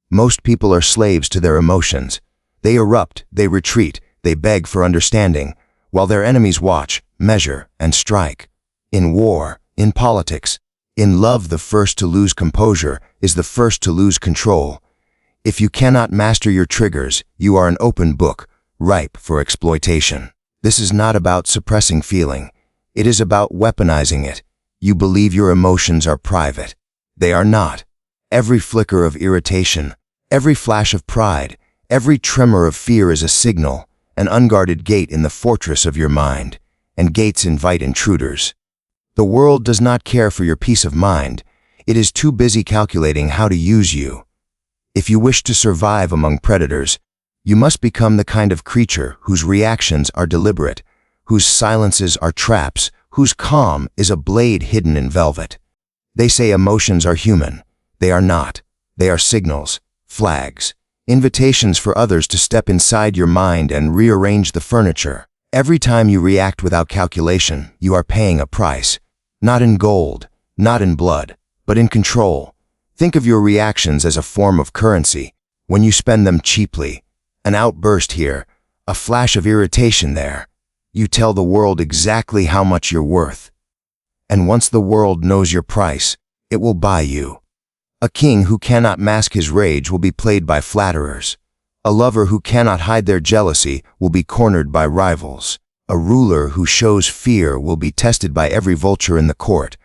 Most people are slaves to their emotions. They erupt, they retreat, they beg for understanding, while their enemies watch, measure, and strike. In war, in politics, in love, the first to lose composure is the first to lose control. If you cannot master your triggers, you are an open book, ripe for exploitation. This is not about suppressing feeling. It is about weaponizing it. You believe your emotions are private. They are not. Every flicker of irritation, every flash of pride, every tremor of fear is a signal, an unguarded gate in the fortress of your mind, and gates invite intruders. The world does not care for your peace of mind. It is too busy calculating how to use you. If you wish to survive among predators, you must become the kind of creature whose reactions are deliberate, whose silences are traps, whose calm is a blade hidden in velvet. They say emotions are human. They are not. They are signals, flags, invitations for others to step inside your mind and rearrange the furniture. Every time you react without calculation, you are paying a price. Not in gold, not in blood, but in control. Think of your reactions as a form of currency. When you spend them cheaply, an outburst here, a flash of irritation there, you tell the world exactly how much you're worth. And once the world knows your price, it will buy you. A king who cannot mask his rage will be played by flatterers. A lover who cannot hide their jealousy will be cornered by rivals. A ruler who shows fear will be tested by every vulture in the court.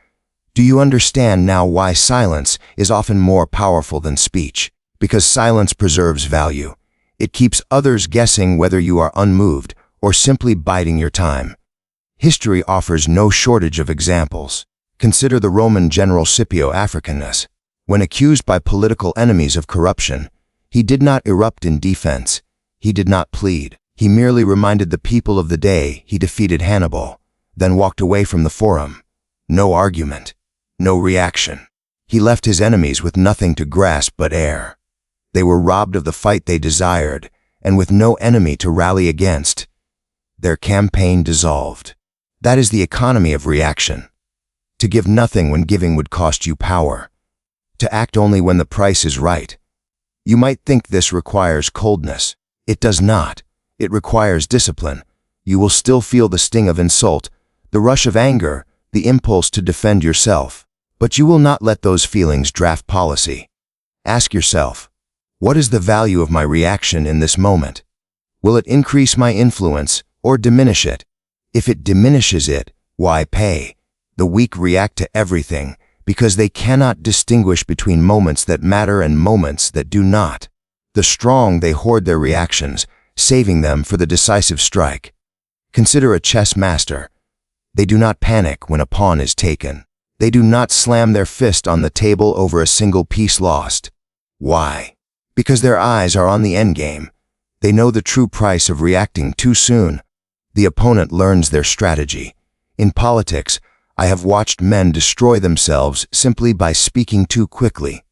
Do you understand now why silence is often more powerful than speech? Because silence preserves value. It keeps others guessing whether you are unmoved or simply biding your time. History offers no shortage of examples. Consider the Roman general Scipio Africanus. When accused by political enemies of corruption, he did not erupt in defense. He did not plead. He merely reminded the people of the day he defeated Hannibal, then walked away from the forum. No argument, no reaction. He left his enemies with nothing to grasp but air. They were robbed of the fight they desired, and with no enemy to rally against. Their campaign dissolved. That is the economy of reaction. To give nothing when giving would cost you power. To act only when the price is right. You might think this requires coldness. It does not. It requires discipline. You will still feel the sting of insult, the rush of anger, the impulse to defend yourself. But you will not let those feelings draft policy. Ask yourself, what is the value of my reaction in this moment? Will it increase my influence or diminish it? If it diminishes it, why pay? The weak react to everything because they cannot distinguish between moments that matter and moments that do not. The strong, they hoard their reactions, saving them for the decisive strike. Consider a chess master. They do not panic when a pawn is taken. They do not slam their fist on the table over a single piece lost. Why? Because their eyes are on the endgame. They know the true price of reacting too soon. The opponent learns their strategy. In politics, I have watched men destroy themselves simply by speaking too quickly.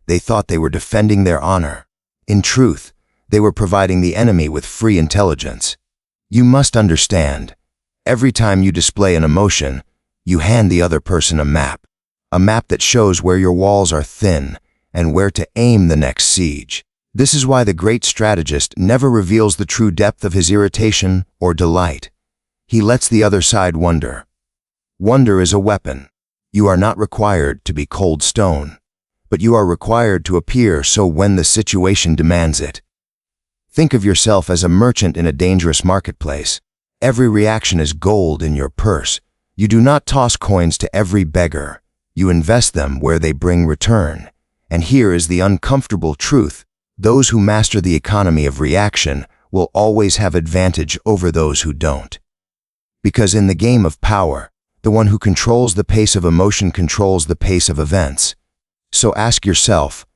They thought they were defending their honor. In truth, they were providing the enemy with free intelligence. You must understand, every time you display an emotion, you hand the other person a map that shows where your walls are thin and where to aim the next siege. This is why the great strategist never reveals the true depth of his irritation or delight. He lets the other side wonder. Wonder is a weapon. You are not required to be cold stone, but you are required to appear so when the situation demands it. Think of yourself as a merchant in a dangerous marketplace. Every reaction is gold in your purse. You do not toss coins to every beggar. You invest them where they bring return. And here is the uncomfortable truth. Those who master the economy of reaction will always have advantage over those who don't. Because in the game of power, the one who controls the pace of emotion controls the pace of events. So ask yourself,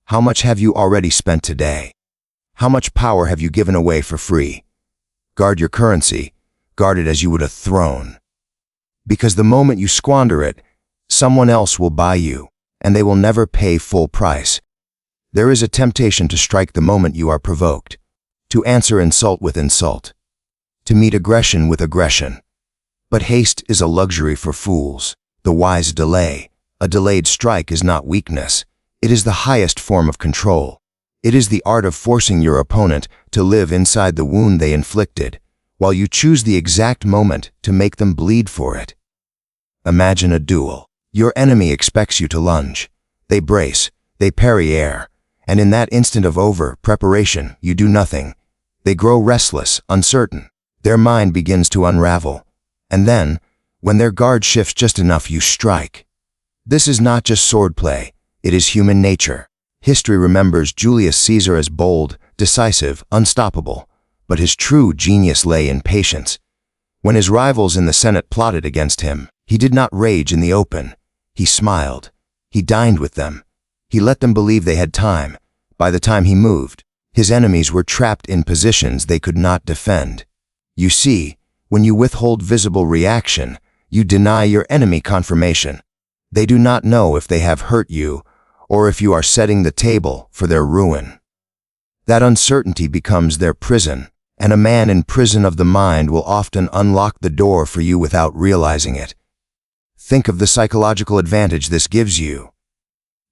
how much have you already spent today? How much power have you given away for free? Guard your currency. Guard it as you would a throne. Because the moment you squander it, someone else will buy you, and they will never pay full price. There is a temptation to strike the moment you are provoked, to answer insult with insult, to meet aggression with aggression. But haste is a luxury for fools. The wise delay. A delayed strike is not weakness. It is the highest form of control. It is the art of forcing your opponent to live inside the wound they inflicted, while you choose the exact moment to make them bleed for it. Imagine a duel. Your enemy expects you to lunge. They brace, they parry air, and in that instant of preparation, you do nothing. They grow restless, uncertain. Their mind begins to unravel. And then, when their guard shifts just enough, you strike. This is not just swordplay, it is human nature. History remembers Julius Caesar as bold, decisive, unstoppable, but his true genius lay in patience. When his rivals in the Senate plotted against him, he did not rage in the open. He smiled. He dined with them. He let them believe they had time. By the time he moved, his enemies were trapped in positions they could not defend. You see, when you withhold visible reaction, you deny your enemy confirmation. They do not know if they have hurt you or if you are setting the table for their ruin. That uncertainty becomes their prison, and a man in prison of the mind will often unlock the door for you without realizing it. Think of the psychological advantage this gives you.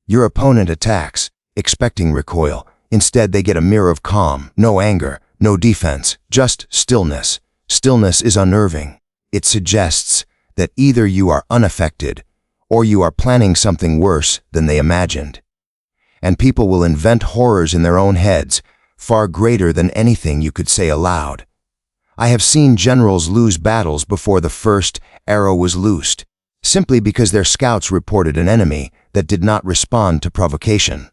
Your opponent attacks, expecting recoil. Instead, they get a mirror of calm, no anger, no defense, just stillness. Stillness is unnerving. It suggests that either you are unaffected or you are planning something worse than they imagined. And people will invent horrors in their own heads, far greater than anything you could say aloud. I have seen generals lose battles before the first arrow was loosed, simply because their scouts reported an enemy that did not respond to provocation.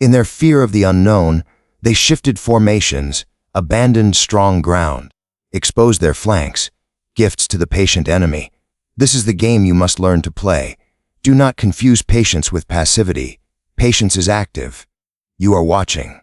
In their fear of the unknown, they shifted formations, abandoned strong ground, exposed their flanks, gifts to the patient enemy. This is the game you must learn to play. Do not confuse patience with passivity. Patience is active. You are watching,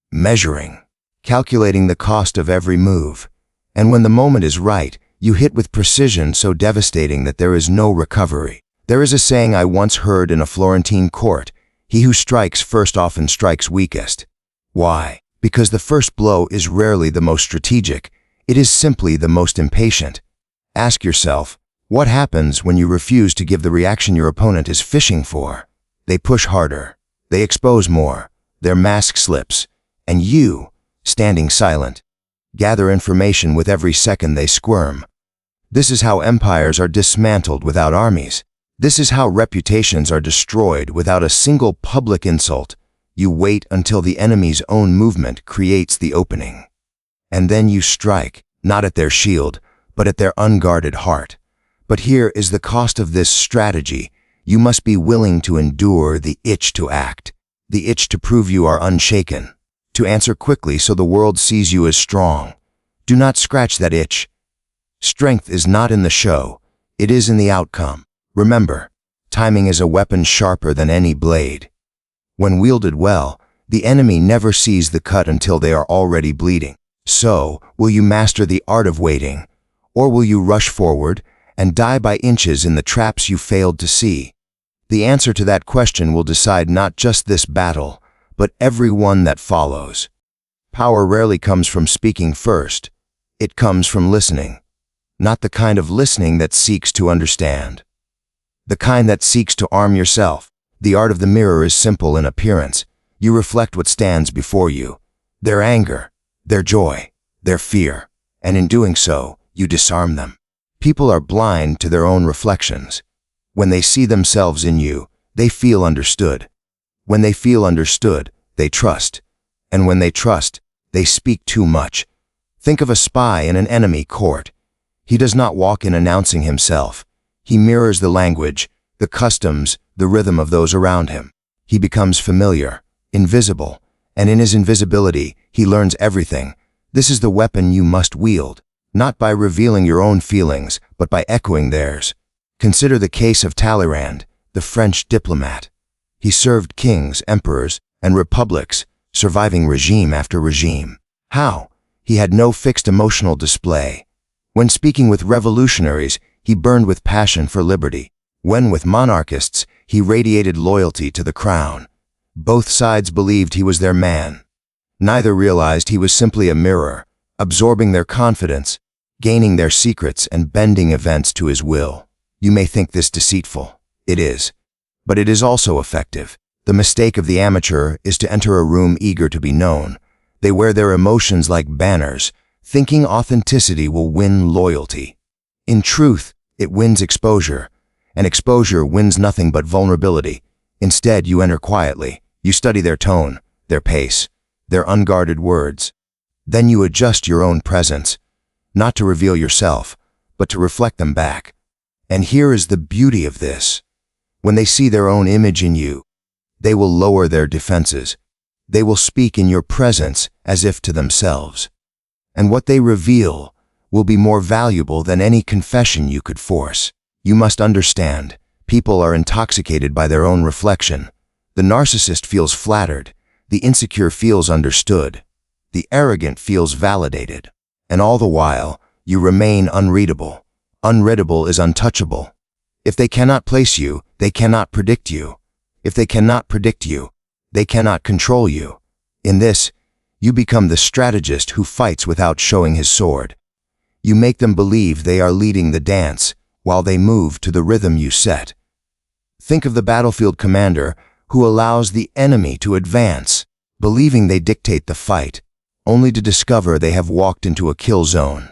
measuring, calculating the cost of every move. And when the moment is right, you hit with precision so devastating that there is no recovery. There is a saying I once heard in a Florentine court: he who strikes first often strikes weakest. Why? Because the first blow is rarely the most strategic. It is simply the most impatient. Ask yourself, what happens when you refuse to give the reaction your opponent is fishing for? They push harder. They expose more. Their mask slips. And you, standing silent, gather information with every second they squirm. This is how empires are dismantled without armies. This is how reputations are destroyed without a single public insult. You wait until the enemy's own movement creates the opening. And then you strike, not at their shield, but at their unguarded heart. But here is the cost of this strategy. You must be willing to endure the itch to act, the itch to prove you are unshaken, to answer quickly so the world sees you as strong. Do not scratch that itch. Strength is not in the show, it is in the outcome. Remember, timing is a weapon sharper than any blade. When wielded well, the enemy never sees the cut until they are already bleeding. So, will you master the art of waiting, or will you rush forward and die by inches in the traps you failed to see? The answer to that question will decide not just this battle, but every one that follows. Power rarely comes from speaking first. It comes from listening. Not the kind of listening that seeks to understand. The kind that seeks to arm yourself. The art of the mirror is simple in appearance. You reflect what stands before you. Their anger, their joy, their fear, and in doing so, you disarm them. People are blind to their own reflections. When they see themselves in you, they feel understood. When they feel understood, they trust. And when they trust, they speak too much. Think of a spy in an enemy court. He does not walk in announcing himself. He mirrors the language, the customs, the rhythm of those around him. He becomes familiar, invisible, and in his invisibility, he learns everything. This is the weapon you must wield, not by revealing your own feelings, but by echoing theirs. Consider the case of Talleyrand, the French diplomat. He served kings, emperors, and republics, surviving regime after regime. How? He had no fixed emotional display. When speaking with revolutionaries, he burned with passion for liberty. When with monarchists, he radiated loyalty to the crown. Both sides believed he was their man. Neither realized he was simply a mirror, absorbing their confidence, gaining their secrets, and bending events to his will. You may think this deceitful. It is. But it is also effective. The mistake of the amateur is to enter a room eager to be known. They wear their emotions like banners, thinking authenticity will win loyalty. In truth, it wins exposure, and exposure wins nothing but vulnerability. Instead, you enter quietly. You study their tone, their pace, their unguarded words. Then you adjust your own presence, not to reveal yourself, but to reflect them back. And here is the beauty of this. When they see their own image in you, they will lower their defenses. They will speak in your presence as if to themselves. And what they reveal will be more valuable than any confession you could force. You must understand, people are intoxicated by their own reflection. The narcissist feels flattered. The insecure feels understood. The arrogant feels validated. And all the while, you remain unreadable. Unreadable is untouchable. If they cannot place you, they cannot predict you. If they cannot predict you, they cannot control you. In this, you become the strategist who fights without showing his sword. You make them believe they are leading the dance, while they move to the rhythm you set. Think of the battlefield commander who allows the enemy to advance, believing they dictate the fight, only to discover they have walked into a kill zone.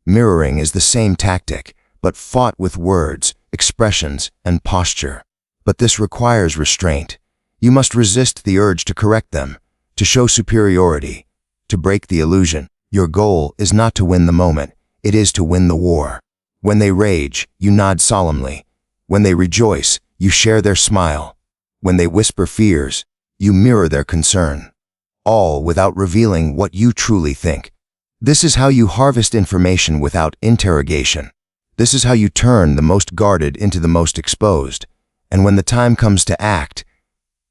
Mirroring is the same tactic, but fought with words, expressions, and posture. But this requires restraint. You must resist the urge to correct them, to show superiority, to break the illusion. Your goal is not to win the moment, it is to win the war. When they rage, you nod solemnly. When they rejoice, you share their smile. When they whisper fears, you mirror their concern. All without revealing what you truly think. This is how you harvest information without interrogation. This is how you turn the most guarded into the most exposed. And when the time comes to act,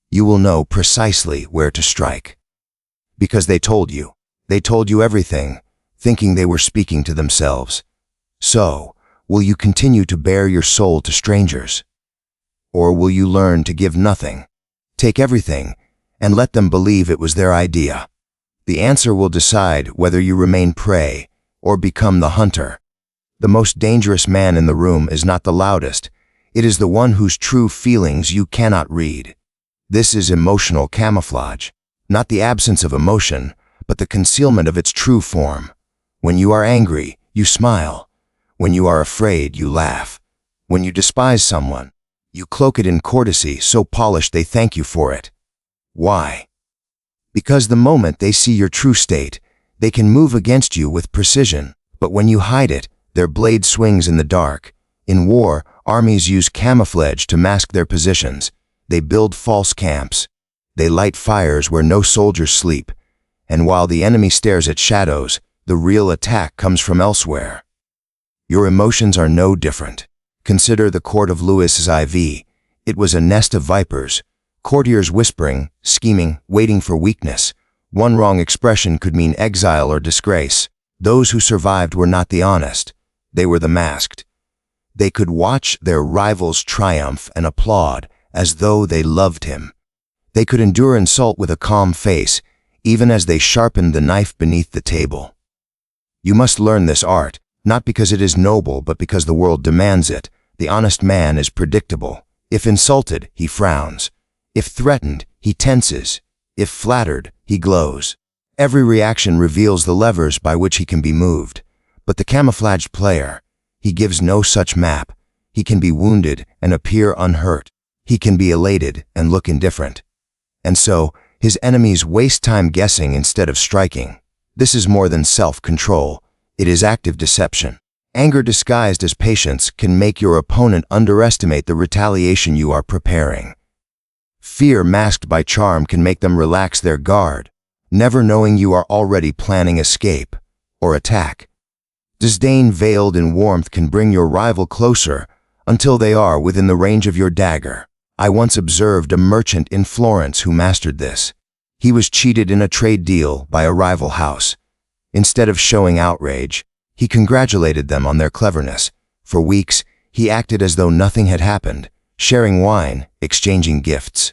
you will know precisely where to strike. Because they told you everything, thinking they were speaking to themselves. So, will you continue to bare your soul to strangers? Or will you learn to give nothing, take everything, and let them believe it was their idea? The answer will decide whether you remain prey or become the hunter. The most dangerous man in the room is not the loudest. It is the one whose true feelings you cannot read. This is emotional camouflage, not the absence of emotion, but the concealment of its true form. When you are angry, you smile. When you are afraid, you laugh. When you despise someone, you cloak it in courtesy so polished they thank you for it. Why? Because the moment they see your true state, they can move against you with precision. But when you hide it, their blade swings in the dark. In war, armies use camouflage to mask their positions. They build false camps. They light fires where no soldiers sleep. And while the enemy stares at shadows, the real attack comes from elsewhere. Your emotions are no different. Consider the court of Louis's IV. It was a nest of vipers. Courtiers whispering, scheming, waiting for weakness. One wrong expression could mean exile or disgrace. Those who survived were not the honest. They were the masked. They could watch their rivals triumph and applaud as though they loved him. They could endure insult with a calm face, even as they sharpened the knife beneath the table. You must learn this art, not because it is noble, but because the world demands it. The honest man is predictable. If insulted, he frowns. If threatened, he tenses. If flattered, he glows. Every reaction reveals the levers by which he can be moved. But the camouflaged player, he gives no such map. He can be wounded and appear unhurt. He can be elated and look indifferent. And so, his enemies waste time guessing instead of striking. This is more than self-control. It is active deception. Anger disguised as patience can make your opponent underestimate the retaliation you are preparing. Fear masked by charm can make them relax their guard, never knowing you are already planning escape or attack. Disdain veiled in warmth can bring your rival closer until they are within the range of your dagger. I once observed a merchant in Florence who mastered this. He was cheated in a trade deal by a rival house. Instead of showing outrage, he congratulated them on their cleverness. For weeks, he acted as though nothing had happened, sharing wine, exchanging gifts.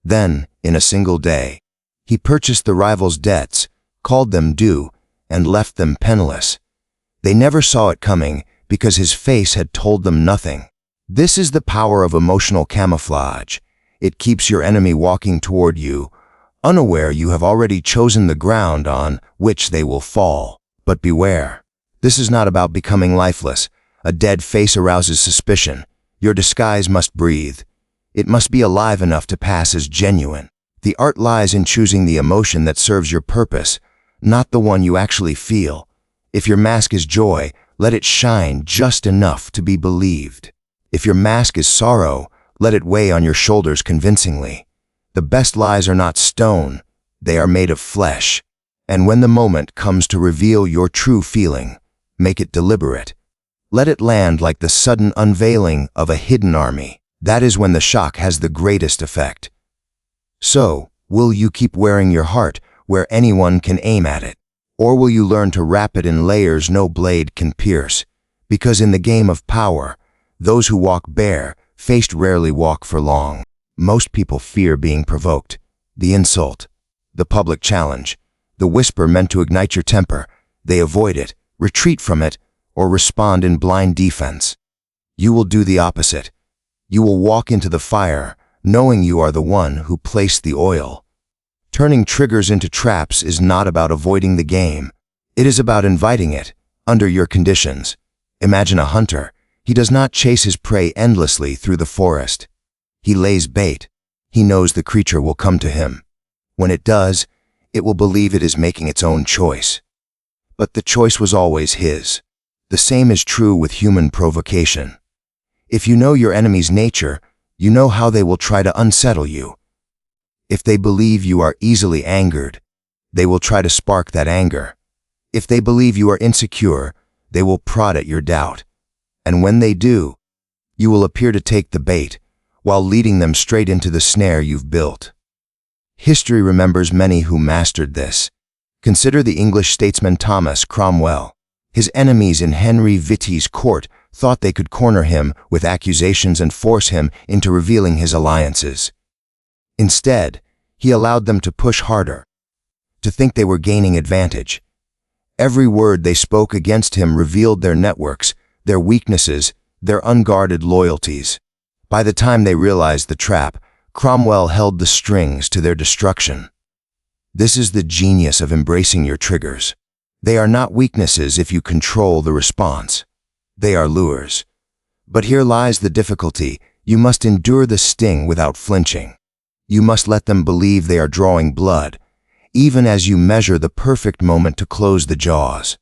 Then, in a single day, he purchased the rival's debts, called them due, and left them penniless. They never saw it coming because his face had told them nothing. This is the power of emotional camouflage. It keeps your enemy walking toward you, unaware you have already chosen the ground on which they will fall. But beware. This is not about becoming lifeless. A dead face arouses suspicion. Your disguise must breathe. It must be alive enough to pass as genuine. The art lies in choosing the emotion that serves your purpose, not the one you actually feel. If your mask is joy, let it shine just enough to be believed. If your mask is sorrow, let it weigh on your shoulders convincingly. The best lies are not stone, they are made of flesh. And when the moment comes to reveal your true feeling, make it deliberate. Let it land like the sudden unveiling of a hidden army. That is when the shock has the greatest effect. So, will you keep wearing your heart where anyone can aim at it? Or will you learn to wrap it in layers no blade can pierce? Because in the game of power, those who walk bare-faced rarely walk for long. Most people fear being provoked, the insult, the public challenge, the whisper meant to ignite your temper. They avoid it, retreat from it, or respond in blind defense. You will do the opposite. You will walk into the fire, knowing you are the one who placed the oil. Turning triggers into traps is not about avoiding the game. It is about inviting it, under your conditions. Imagine a hunter. He does not chase his prey endlessly through the forest. He lays bait. He knows the creature will come to him. When it does, it will believe it is making its own choice. But the choice was always his. The same is true with human provocation. If you know your enemy's nature, you know how they will try to unsettle you. If they believe you are easily angered, they will try to spark that anger. If they believe you are insecure, they will prod at your doubt. And when they do, you will appear to take the bait, while leading them straight into the snare you've built. History remembers many who mastered this. Consider the English statesman Thomas Cromwell. His enemies in Henry VIII's court thought they could corner him with accusations and force him into revealing his alliances. Instead, he allowed them to push harder, to think they were gaining advantage. Every word they spoke against him revealed their networks, their weaknesses, their unguarded loyalties. By the time they realized the trap, Cromwell held the strings to their destruction. This is the genius of embracing your triggers. They are not weaknesses if you control the response. They are lures. But here lies the difficulty. You must endure the sting without flinching. You must let them believe they are drawing blood, even as you measure the perfect moment to close the jaws.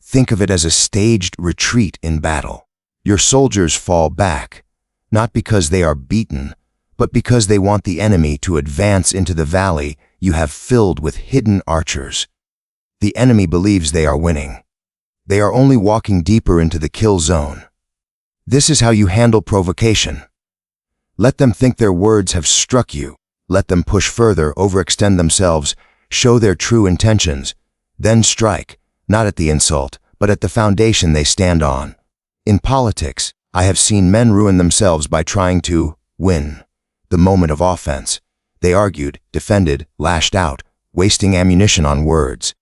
Think of it as a staged retreat in battle. Your soldiers fall back, not because they are beaten, but because they want the enemy to advance into the valley you have filled with hidden archers. The enemy believes they are winning. They are only walking deeper into the kill zone. This is how you handle provocation. Let them think their words have struck you. Let them push further, overextend themselves, show their true intentions. Then strike, not at the insult, but at the foundation they stand on. In politics, I have seen men ruin themselves by trying to win the moment of offense. They argued, defended, lashed out, wasting ammunition on words.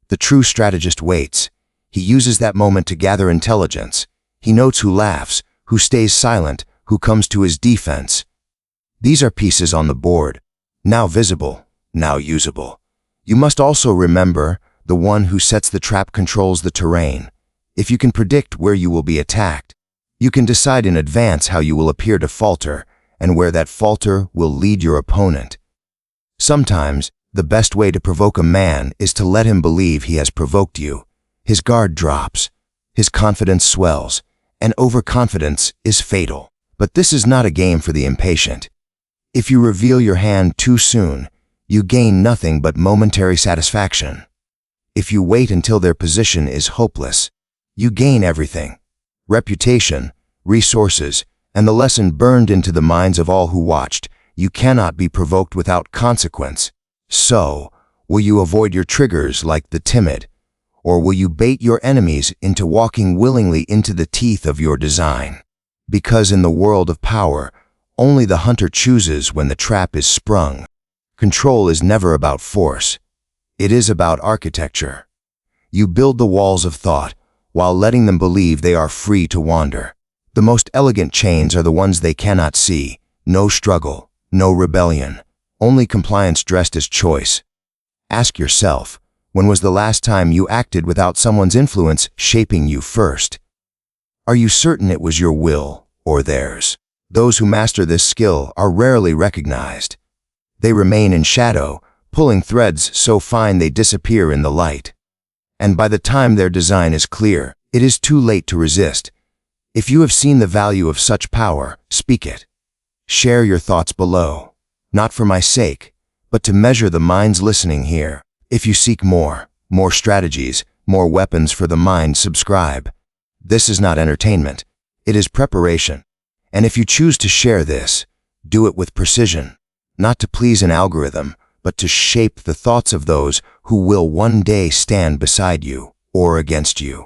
The true strategist waits. He uses that moment to gather intelligence. He notes who laughs, who stays silent, who comes to his defense. These are pieces on the board, now visible, now usable. You must also remember, the one who sets the trap controls the terrain. If you can predict where you will be attacked, you can decide in advance how you will appear to falter, and where that falter will lead your opponent. Sometimes, the best way to provoke a man is to let him believe he has provoked you. His guard drops, his confidence swells, and overconfidence is fatal. But this is not a game for the impatient. If you reveal your hand too soon, you gain nothing but momentary satisfaction. If you wait until their position is hopeless, you gain everything: reputation, resources, and the lesson burned into the minds of all who watched: you cannot be provoked without consequence. So, will you avoid your triggers like the timid, or will you bait your enemies into walking willingly into the teeth of your design? Because in the world of power, only the hunter chooses when the trap is sprung. Control is never about force. It is about architecture. You build the walls of thought while letting them believe they are free to wander. The most elegant chains are the ones they cannot see. No struggle, no rebellion, only compliance dressed as choice. Ask yourself, when was the last time you acted without someone's influence shaping you first? Are you certain it was your will or theirs? Those who master this skill are rarely recognized. They remain in shadow, pulling threads so fine they disappear in the light. And by the time their design is clear, it is too late to resist. If you have seen the value of such power, speak it. Share your thoughts below, not for my sake, but to measure the minds listening here. If you seek more strategies, more weapons for the mind, subscribe. This is not entertainment, it is preparation. And if you choose to share this, do it with precision, not to please an algorithm, but to shape the thoughts of those who will one day stand beside you or against you.